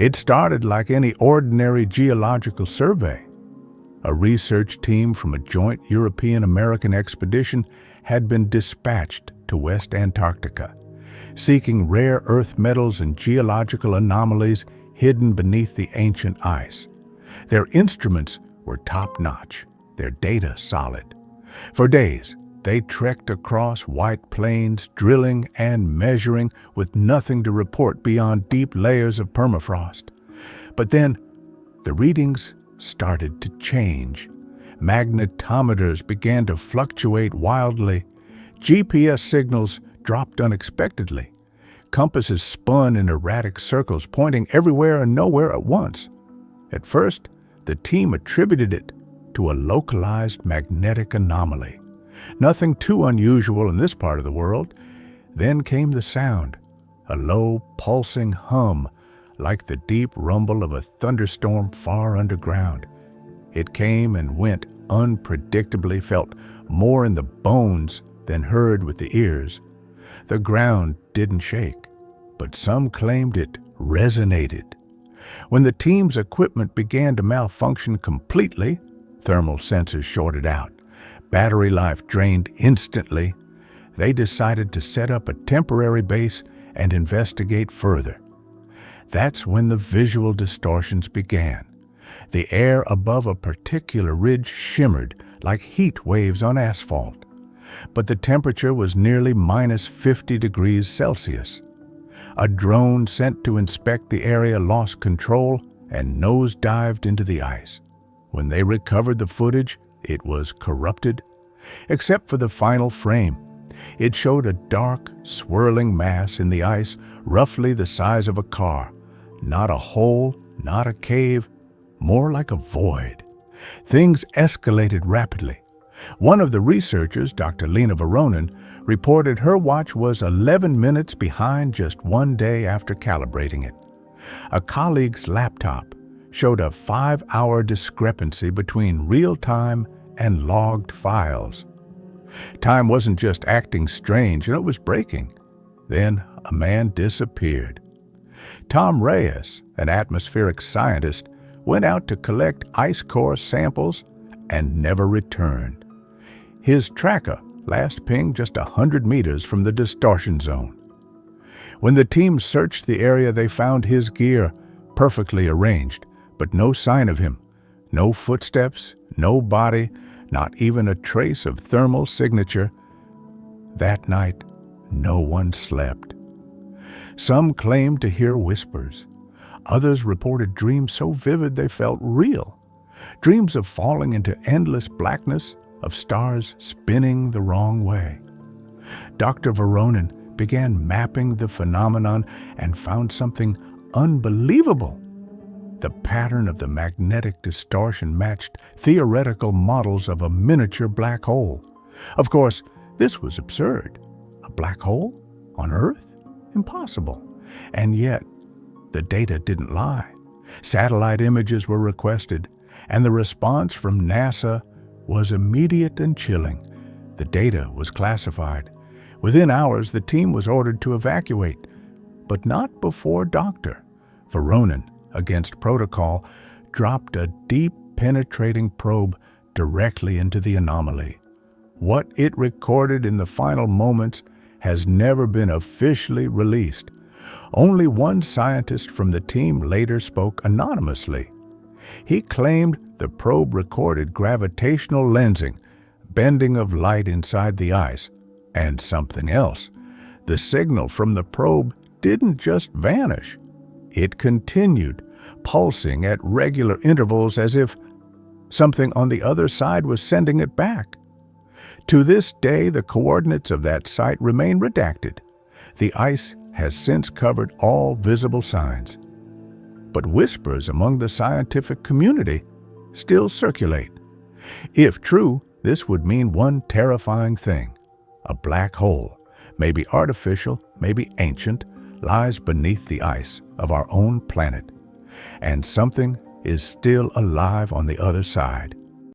It started like any ordinary geological survey. A research team from a joint European-American expedition had been dispatched to West Antarctica, seeking rare earth metals and geological anomalies hidden beneath the ancient ice. Their instruments were top-notch, their data solid. For days, they trekked across white plains, drilling and measuring with nothing to report beyond deep layers of permafrost. But then, the readings started to change. Magnetometers began to fluctuate wildly. GPS signals dropped unexpectedly. Compasses spun in erratic circles, pointing everywhere and nowhere at once. At first, the team attributed it to a localized magnetic anomaly. Nothing too unusual in this part of the world. Then came the sound, a low, pulsing hum, like the deep rumble of a thunderstorm far underground. It came and went unpredictably, felt more in the bones than heard with the ears. The ground didn't shake, but some claimed it resonated. When the team's equipment began to malfunction completely, thermal sensors shorted out, battery life drained instantly, they decided to set up a temporary base and investigate further. That's when the visual distortions began. The air above a particular ridge shimmered like heat waves on asphalt, but the temperature was nearly minus 50 degrees Celsius. A drone sent to inspect the area lost control and nose-dived into the ice. When they recovered the footage, it was corrupted, except for the final frame. It showed a dark, swirling mass in the ice, roughly the size of a car. Not a hole, not a cave, more like a void. Things escalated rapidly. One of the researchers, Dr. Lena Voronin, reported her watch was 11 minutes behind just one day after calibrating it. A colleague's laptop showed a 5-hour discrepancy between real-time and logged files. Time wasn't just acting strange, it was breaking. Then a man disappeared. Tom Reyes, an atmospheric scientist, went out to collect ice core samples and never returned. His tracker last pinged just 100 meters from the distortion zone. When the team searched the area, they found his gear perfectly arranged, but no sign of him. No footsteps, no body, not even a trace of thermal signature. That night, no one slept. Some claimed to hear whispers. Others reported dreams so vivid they felt real. Dreams of falling into endless blackness, of stars spinning the wrong way. Dr. Voronin began mapping the phenomenon and found something unbelievable. The pattern of the magnetic distortion matched theoretical models of a miniature black hole. Of course, this was absurd. A black hole? On Earth? Impossible. And yet, the data didn't lie. Satellite images were requested, and the response from NASA was immediate and chilling. The data was classified. Within hours, the team was ordered to evacuate, but not before Dr. Voronin, against protocol, dropped a deep, penetrating probe directly into the anomaly. What it recorded in the final moments has never been officially released. Only one scientist from the team later spoke anonymously. He claimed the probe recorded gravitational lensing, bending of light inside the ice, and something else. The signal from the probe didn't just vanish. It continued, pulsing at regular intervals as if something on the other side was sending it back. To this day, the coordinates of that site remain redacted. The ice has since covered all visible signs. But whispers among the scientific community still circulate. If true, this would mean one terrifying thing. A black hole, maybe artificial, maybe ancient, lies beneath the ice of our own planet. And something is still alive on the other side.